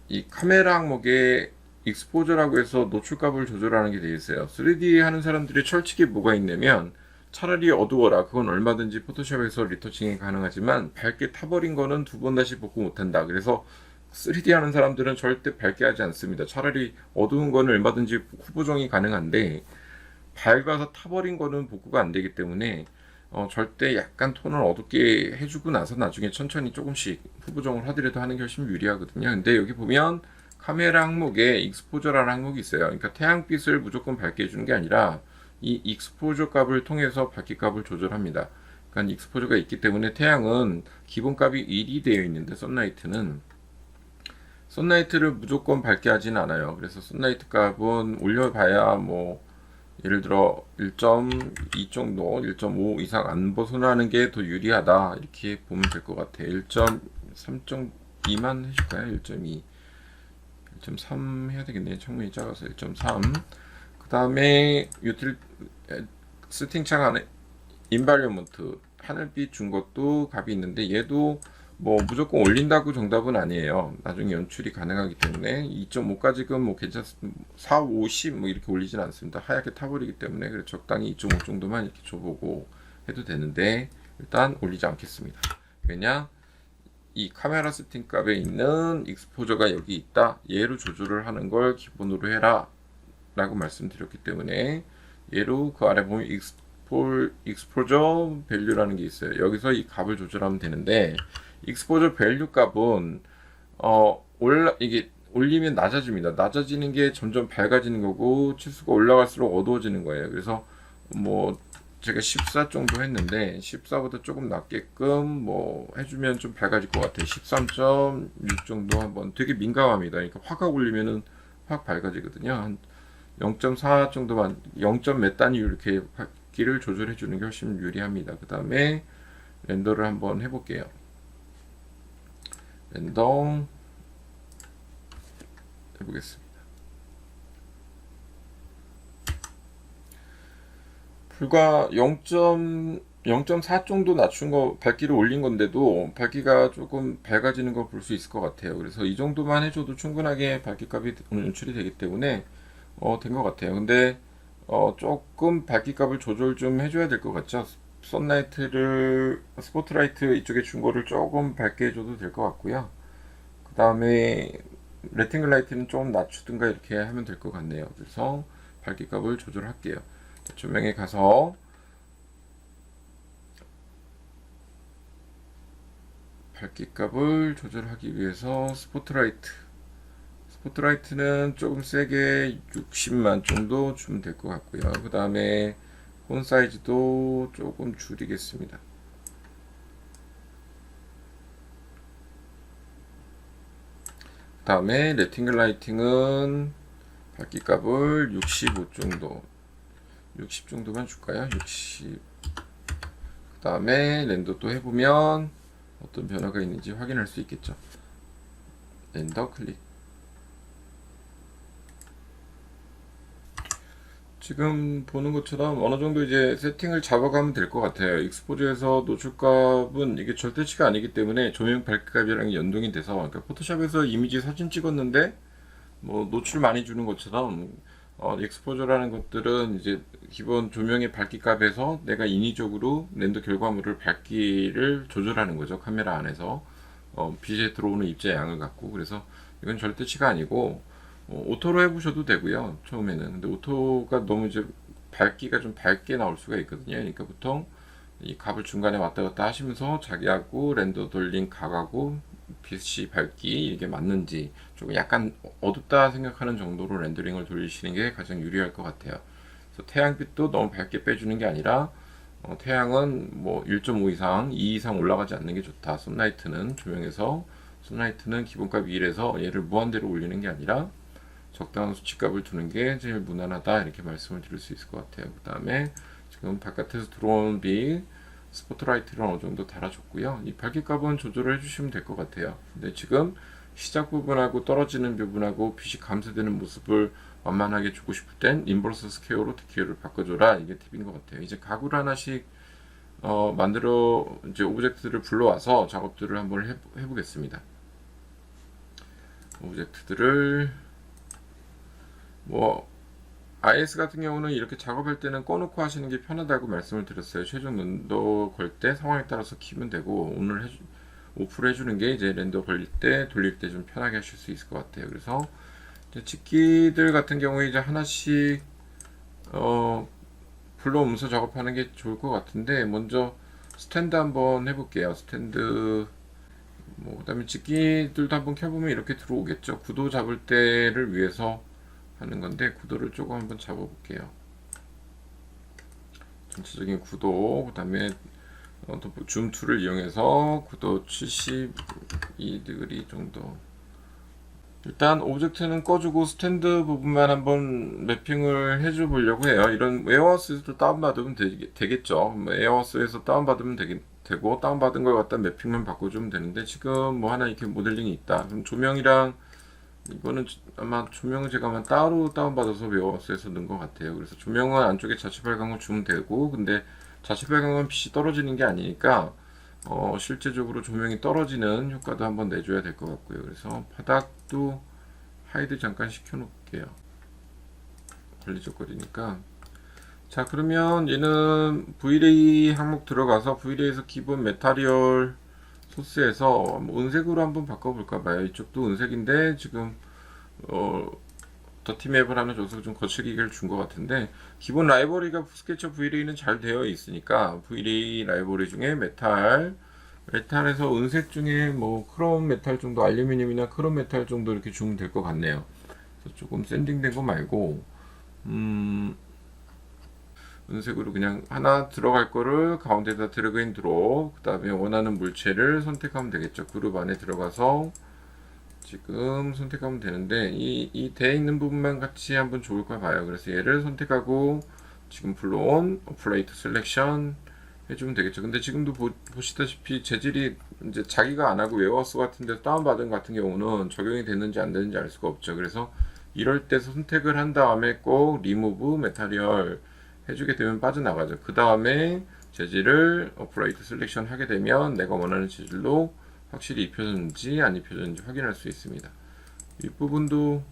이 카메라 항목에 익스포저라고 해서 노출값을 조절하는 게 되어 있어요. 3D 하는 사람들이 철칙이 뭐가 있냐면 차라리 어두워라. 그건 얼마든지 포토샵에서 리터칭이 가능하지만 밝게 타버린 거는 두 번 다시 복구 못한다. 그래서 3D 하는 사람들은 절대 밝게 하지 않습니다. 차라리 어두운 거는 얼마든지 후보정이 가능한데 밝아서 타버린 거는 복구가 안 되기 때문에 절대 약간 톤을 어둡게 해주고 나서 나중에 천천히 조금씩 후보정을 하더라도 하는 게 훨씬 유리하거든요. 근데 여기 보면 카메라 항목에 익스포저라는 항목이 있어요. 그러니까 태양빛을 무조건 밝게 해주는 게 아니라 이 익스포저 값을 통해서 밝기 값을 조절합니다. 그러니까 익스포저가 있기 때문에 태양은 기본값이 1이 되어 있는데 썬라이트를 무조건 밝게 하진 않아요. 그래서 썬라이트 값은 올려봐야 뭐 예를 들어 1.2 정도, 1.5 이상 안 벗어나는 게 더 유리하다 이렇게 보면 될 것 같아요. 1.3.2만 해줄까요? 1.2, 1.3 해야 되겠네요. 창문이 작아서 1.3. 그 다음에 세팅창 안에 인바이러먼트 하늘빛 준 것도 값이 있는데 얘도 뭐 무조건 올린다고 정답은 아니에요. 나중에 연출이 가능하기 때문에 2.5까지는 뭐 괜찮습니다. 4, 5, 10 뭐 이렇게 올리진 않습니다. 하얗게 타버리기 때문에 그래서 적당히 2.5 정도만 이렇게 줘보고 해도 되는데 일단 올리지 않겠습니다. 왜냐? 이 카메라 세팅 값에 있는 익스포저가 여기 있다. 얘로 조절을 하는 걸 기본으로 해라 라고 말씀드렸기 때문에 얘로 그 아래 보면 익스포저 밸류라는 게 있어요. 여기서 이 값을 조절하면 되는데 익스포저 밸류 값은 이게 올리면 낮아집니다. 낮아지는 게 점점 밝아지는 거고 치수가 올라갈수록 어두워지는 거예요. 그래서 뭐 제가 14 정도 했는데 14보다 조금 낮게끔 뭐 해주면 좀 밝아질 것 같아요. 13.6 정도 한번 되게 민감합니다. 그러니까 확 올리면은 확 밝아지거든요. 한 0.4 정도만 0. 몇 단위 이렇게 밝기를 조절해 주는 게 훨씬 유리합니다. 그 다음에 렌더를 한번 해볼게요. 렌더 해보겠습니다. 불과 0.4 정도 낮춘 거 밝기를 올린 건데도 밝기가 조금 밝아지는 걸 볼 수 있을 것 같아요. 그래서 이 정도만 해줘도 충분하게 밝기 값이 연출이 되기 때문에 된 것 같아요. 근데 조금 밝기 값을 조절 좀 해줘야 될 것 같죠. 스포트라이트 이쪽에 준 거를 조금 밝게 해줘도 될 것 같고요. 그 다음에 레팅글 라이트는 좀 낮추든가 이렇게 하면 될 것 같네요. 그래서 밝기 값을 조절할게요. 조명에 가서 밝기 값을 조절하기 위해서 스포트라이트는 조금 세게 60만 정도 주면 될 것 같고요. 그 다음에 폰 사이즈도 조금 줄이겠습니다. 그 다음에 레팅글 라이팅은 밝기 값을 65 정도 60 정도만 줄까요? 60. 그 다음에 렌더 또 해보면 어떤 변화가 있는지 확인할 수 있겠죠. 렌더 클릭. 지금 보는 것처럼 어느 정도 이제 세팅을 잡아가면 될 것 같아요. 익스포즈에서 노출값은 이게 절대치가 아니기 때문에 조명 밝기값이랑 연동이 돼서, 그러니까 포토샵에서 이미지 사진 찍었는데 뭐 노출 많이 주는 것처럼 익스포저라는 것들은 이제 기본 조명의 밝기 값에서 내가 인위적으로 렌더 결과물을 밝기를 조절하는 거죠. 카메라 안에서 빛에 들어오는 입자 양을 갖고. 그래서 이건 절대치가 아니고 오토로 해보셔도 되고요. 처음에는. 근데 오토가 너무 이제 밝기가 좀 밝게 나올 수가 있거든요. 그러니까 보통 이 값을 중간에 왔다 갔다 하시면서 자기하고 렌더 돌린 각하고 빛이 밝기 이게 맞는지 조금 약간 어둡다 생각하는 정도로 렌더링을 돌리시는 게 가장 유리할 것 같아요. 그래서 태양빛도 너무 밝게 빼주는 게 아니라 태양은 뭐 1.5 이상, 2 이상 올라가지 않는 게 좋다. 선라이트는 조명에서 선라이트는 기본값 1에서 얘를 무한대로 올리는 게 아니라 적당한 수치값을 두는 게 제일 무난하다 이렇게 말씀을 드릴 수 있을 것 같아요. 그 다음에 지금 바깥에서 들어온 빛 스포트라이트를 어느 정도 달아줬고요. 이 밝기값은 조절을 해주시면 될 것 같아요. 근데 지금 시작 부분하고 떨어지는 부분하고 빛이 감소되는 모습을 완만하게 주고 싶을 땐 인버스 스퀘어로 기호를 바꿔줘라. 이게 팁인 것 같아요. 이제 가구를 하나씩 만들어 이제 오브젝트들을 불러와서 작업들을 한번 해보겠습니다. 오브젝트들을 뭐 IS 같은 경우는 이렇게 작업할 때는 꺼놓고 하시는 게 편하다고 말씀을 드렸어요. 최종 렌더 걸 때 상황에 따라서 키면 되고 오늘 오프를 해주는 게 이제 렌더 걸릴 때 돌릴 때 좀 편하게 하실 수 있을 것 같아요. 그래서 집기들 같은 경우에 이제 하나씩 불러오면서 작업하는 게 좋을 것 같은데 먼저 스탠드 한번 해볼게요. 스탠드 뭐 그다음에 집기들도 한번 켜보면 이렇게 들어오겠죠. 구도 잡을 때를 위해서 하는 건데 구도를 조금 한번 잡아볼게요. 전체적인 구도 그 다음에 줌 툴을 이용해서 구도 72° 정도. 일단 오브젝트는 꺼주고 스탠드 부분만 한번 매핑을 해줘 보려고 해요. 이런 웨어하우스에서 다운받으면 되겠죠. 웨어하우스에서 다운받으면 되고 다운받은 걸 갖다 매핑만 바꿔주면 되는데 지금 뭐 하나 이렇게 모델링이 있다. 그럼 조명이랑 이거는 아마 조명은 제가 아마 따로 다운받아서 웨어하우스에서 넣은 것 같아요. 그래서 조명은 안쪽에 자체 발광을 주면 되고 근데 자체 발광은 빛이 떨어지는 게 아니니까 실제적으로 조명이 떨어지는 효과도 한번 내줘야 될 것 같고요. 그래서 바닥도 하이드 잠깐 시켜놓을게요. 걸리적거리니까. 자 그러면 얘는 V-Ray 항목 들어가서 V-Ray에서 기본 메타리얼 소스에서 은색으로 한번 바꿔볼까 봐요. 이쪽도 은색인데 지금 더티맵을 하나 줘서 좀 거칠기를 준 것 같은데 기본 라이브러리가 스케쳐 V-Ray는 잘 되어 있으니까 V-Ray 라이브러리 중에 메탈에서 은색 중에 뭐 크롬 메탈 정도, 알루미늄이나 크롬 메탈 정도 이렇게 주면 될 것 같네요. 그래서 조금 샌딩된 거 말고 은색으로 그냥 하나 들어갈 거를 가운데다 드래그 앤 드롭 그 다음에 원하는 물체를 선택하면 되겠죠. 그룹 안에 들어가서 지금 선택하면 되는데 이 되어 있는 부분만 같이 한번 좋을까 봐요. 그래서 얘를 선택하고 지금 불러온 어플레이트 셀렉션 해주면 되겠죠. 근데 지금도 보시다시피 재질이 이제 자기가 안 하고 웨어하우스 같은 데서 다운받은 같은 경우는 적용이 됐는지 안 됐는지 알 수가 없죠. 그래서 이럴 때 선택을 한 다음에 꼭 리무브 메타리얼 해주게 되면 빠져나가죠. 그 다음에 재질을 어플라이트 셀렉션 하게 되면 내가 원하는 재질로 확실히 입혀졌는지 안 입혀졌는지 확인할 수 있습니다. 윗부분도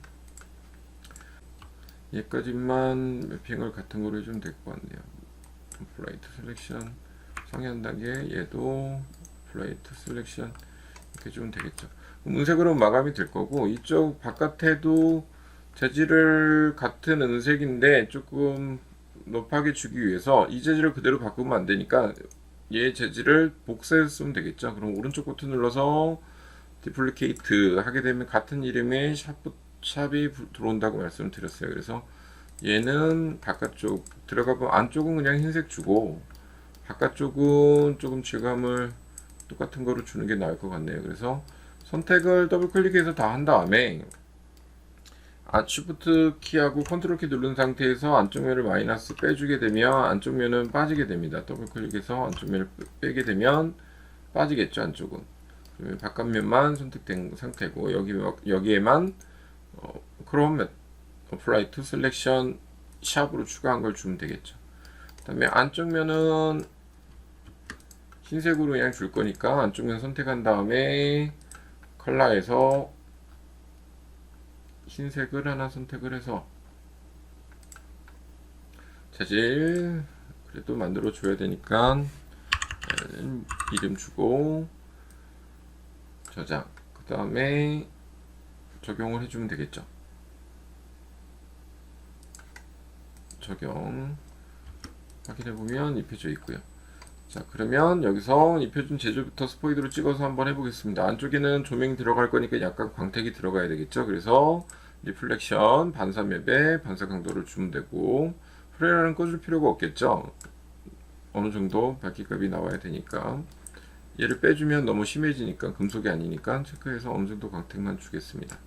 얘까지만 매핑을 같은 거로 해주면 될 것 같네요. 어플라이트 셀렉션 상향 단계 얘도 어플라이트 셀렉션 이렇게 주면 되겠죠. 은색으로 마감이 될 거고 이쪽 바깥에도 재질을 같은 은색인데 조금 높게 주기 위해서 이 재질을 그대로 바꾸면 안 되니까 얘 재질을 복사해서 쓰면 되겠죠. 그럼 오른쪽 버튼 눌러서 디플리케이트 하게 되면 같은 이름의 샵이 들어온다고 말씀을 드렸어요. 그래서 얘는 바깥쪽 들어가면 안쪽은 그냥 흰색 주고 바깥쪽은 조금 질감을 똑같은 거로 주는 게 나을 것 같네요. 그래서 선택을 더블 클릭해서 다 한 다음에 쉬프트 키하고 컨트롤 키 누른 상태에서 안쪽 면을 마이너스 빼주게 되면 안쪽 면은 빠지게 됩니다. 더블 클릭해서 안쪽 면을 빼게 되면 빠지겠죠. 안쪽은. 그러면 바깥면만 선택된 상태고 여기에만 크롬 어플라이 투 셀렉션 샵으로 추가한 걸 주면 되겠죠. 그 다음에 안쪽 면은 흰색으로 그냥 줄 거니까 안쪽 면 선택한 다음에 컬러에서 흰색을 하나 선택을 해서 재질 그래도 만들어 줘야 되니까 이름 주고 저장 그 다음에 적용을 해주면 되겠죠. 적용 확인해보면 입혀져 있고요. 자, 그러면 여기서 입혀준 재질부터 스포이드로 찍어서 한번 해보겠습니다. 안쪽에는 조명이 들어갈 거니까 약간 광택이 들어가야 되겠죠. 그래서 리플렉션 반사 맵에 반사 강도를 주면 되고, 프레라는 꺼줄 필요가 없겠죠. 어느 정도 밝기값이 나와야 되니까. 얘를 빼주면 너무 심해지니까, 금속이 아니니까 체크해서 어느 정도 광택만 주겠습니다.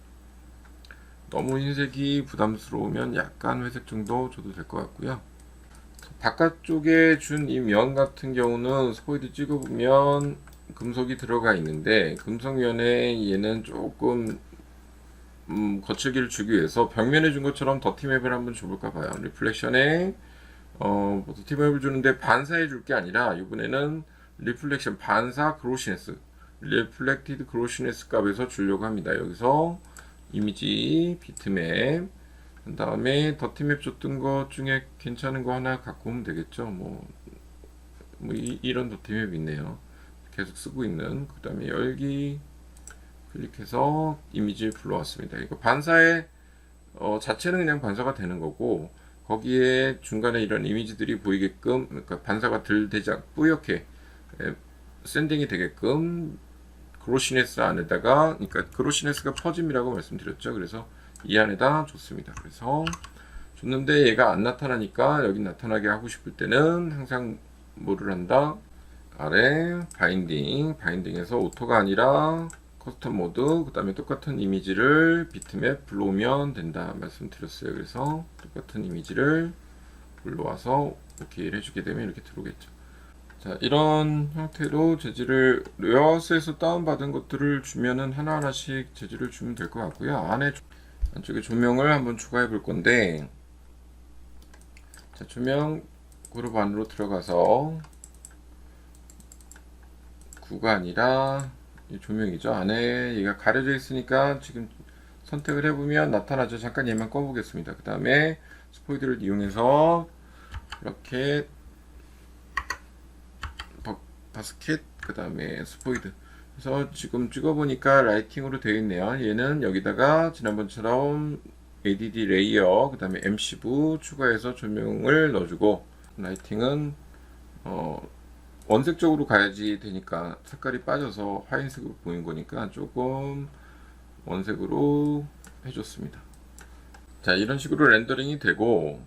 너무 흰색이 부담스러우면 약간 회색 정도 줘도 될 것 같고요. 바깥쪽에 준 이 면 같은 경우는 스포이드 찍어보면 금속이 들어가 있는데, 금속면에 얘는 조금 거칠기를 주기 위해서 벽면에 준 것처럼 더티맵을 한번 줘볼까 봐요. 리플렉션에 더티맵을 주는데 반사해 줄 게 아니라 이번에는 리플렉션 반사 그로시네스, 리플렉티드 그로시네스 값에서 주려고 합니다. 여기서 이미지 비트맵, 그 다음에 더티맵 줬던 것 중에 괜찮은 거 하나 갖고 오면 되겠죠. 이런 더티맵 있네요. 계속 쓰고 있는. 그 다음에 열기 클릭해서 이미지를 불러왔습니다. 이거 반사의 자체는 그냥 반사가 되는 거고, 거기에 중간에 이런 이미지들이 보이게끔, 그러니까 반사가 덜 되지 않고 뿌옇게 샌딩이 되게끔 그로시네스 안에다가, 그러니까 그로시네스가 퍼짐이라고 말씀드렸죠. 그래서 이 안에다 줬습니다. 그래서 줬는데 얘가 안 나타나니까 여기 나타나게 하고 싶을 때는 항상 뭐를 한다? 아래 바인딩에서 오토가 아니라 커스텀 모드, 그 다음에 똑같은 이미지를 비트맵 불러오면 된다 말씀드렸어요. 그래서 똑같은 이미지를 불러와서 오케이를 해주게 되면 이렇게 들어오겠죠. 자, 이런 형태로 재질을 레어스에서 다운받은 것들을 주면은 하나하나씩 재질을 주면 될 것 같고요. 안쪽에 조명을 한번 추가해 볼 건데, 자, 조명 그룹 안으로 들어가서 구가 아니라 이 조명이죠. 안에 얘가 가려져 있으니까 지금 선택을 해보면 나타나죠. 잠깐 얘만 꺼보겠습니다. 그 다음에 스포이드를 이용해서 이렇게 바스켓, 그 다음에 스포이드. 그래서 지금 찍어보니까 라이팅으로 되어 있네요. 얘는 여기다가 지난번처럼 ADD 레이어, 그 다음에 MC부 추가해서 조명을 넣어주고, 라이팅은 원색적으로 가야지 되니까 색깔이 빠져서 하얀색으로 보인 거니까 조금 원색으로 해줬습니다. 자, 이런 식으로 렌더링이 되고,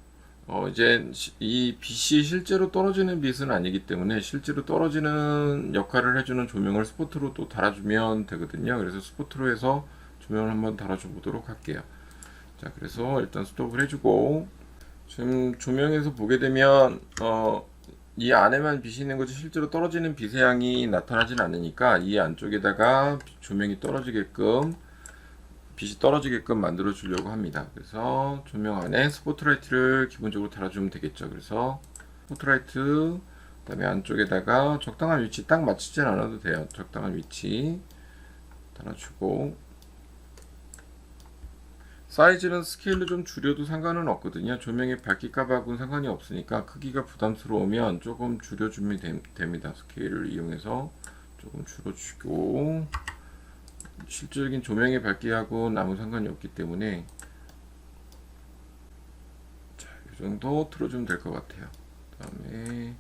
이제 이 빛이 실제로 떨어지는 빛은 아니기 때문에 실제로 떨어지는 역할을 해주는 조명을 스포트로 또 달아주면 되거든요. 그래서 스포트로 해서 조명을 한번 달아줘 보도록 할게요. 자, 그래서 일단 스톱을 해주고, 지금 조명에서 보게 되면 이 안에만 빛이 있는 거지 실제로 떨어지는 빛의 양이 나타나진 않으니까 이 안쪽에다가 조명이 떨어지게끔, 빛이 떨어지게끔 만들어 주려고 합니다. 그래서 조명 안에 스포트라이트를 기본적으로 달아주면 되겠죠. 그래서 스포트라이트, 그 다음에 안쪽에다가 적당한 위치, 딱 맞추진 않아도 돼요. 적당한 위치 달아주고, 사이즈는 스케일로 좀 줄여도 상관은 없거든요. 조명의 밝기값하고는 상관이 없으니까 크기가 부담스러우면 조금 줄여주면 됩니다. 스케일을 이용해서 조금 줄여주고, 실질적인 조명의 밝기하고는 아무 상관이 없기 때문에, 자, 이 정도 틀어주면 될 것 같아요. 그 다음에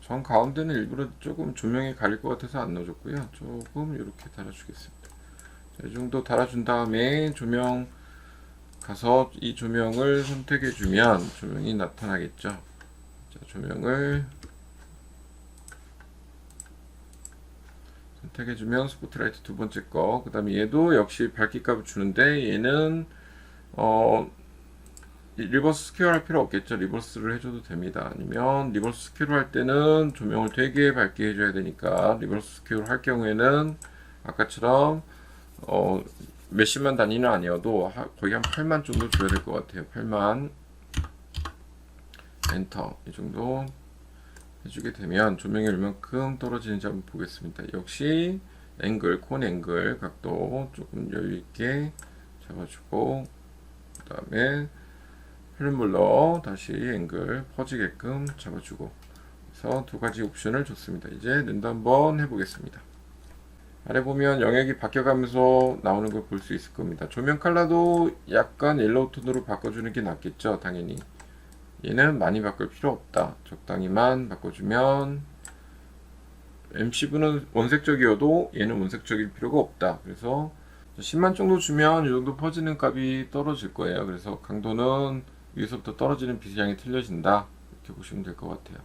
정 가운데는 일부러 조금 조명이 가릴 것 같아서 안 넣어줬고요. 조금 이렇게 달아주겠습니다. 이 정도 달아준 다음에 조명 가서 이 조명을 선택해 주면 조명이 나타나겠죠. 자, 조명을 선택해 주면 스포트라이트 두 번째 거, 그 다음에 얘도 역시 밝기값을 주는데 얘는 리버스 스케어 할 필요 없겠죠. 리버스를 해줘도 됩니다. 아니면 리버스 스케어 할 때는 조명을 되게 밝게 해줘야 되니까 리버스 스케어 할 경우에는 아까처럼 몇십만 단위는 아니어도 거의 한 8만 정도 줘야 될 것 같아요. 8만 엔터 이 정도 해주게 되면 조명이 얼만큼 떨어지는지 한번 보겠습니다. 역시 앵글, 콘 앵글 각도 조금 여유있게 잡아주고, 그 다음에 필름블러 다시 앵글 퍼지게끔 잡아주고, 그래서 두 가지 옵션을 줬습니다. 이제 랜더 한번 해보겠습니다. 아래 보면 영역이 바뀌어가면서 나오는 걸 볼 수 있을 겁니다. 조명 컬러도 약간 옐로우 톤으로 바꿔주는 게 낫겠죠, 당연히. 얘는 많이 바꿀 필요 없다. 적당히만 바꿔주면 MCV는 원색적이어도 얘는 원색적일 필요가 없다. 그래서 10만 정도 주면 이 정도 퍼지는 값이 떨어질 거예요. 그래서 강도는 위에서부터 떨어지는 빛의 틀려진다. 이렇게 보시면 될 것 같아요.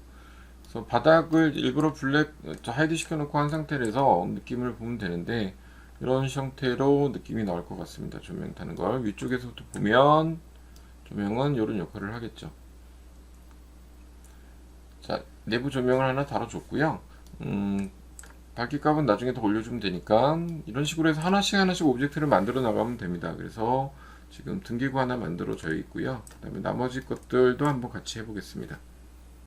그래서 바닥을 일부러 블랙 하이드 시켜놓고 한 상태에서 느낌을 보면 되는데 이런 형태로 느낌이 나올 것 같습니다. 조명 타는 걸 위쪽에서부터 보면 조명은 이런 역할을 하겠죠. 자, 내부 조명을 하나 달아줬고요. 밝기값은 나중에 더 올려주면 되니까 이런 식으로 해서 하나씩 하나씩 오브젝트를 만들어 나가면 됩니다. 그래서 지금 등기구 하나 만들어져 있고요. 그 다음에 나머지 것들도 한번 같이 해보겠습니다.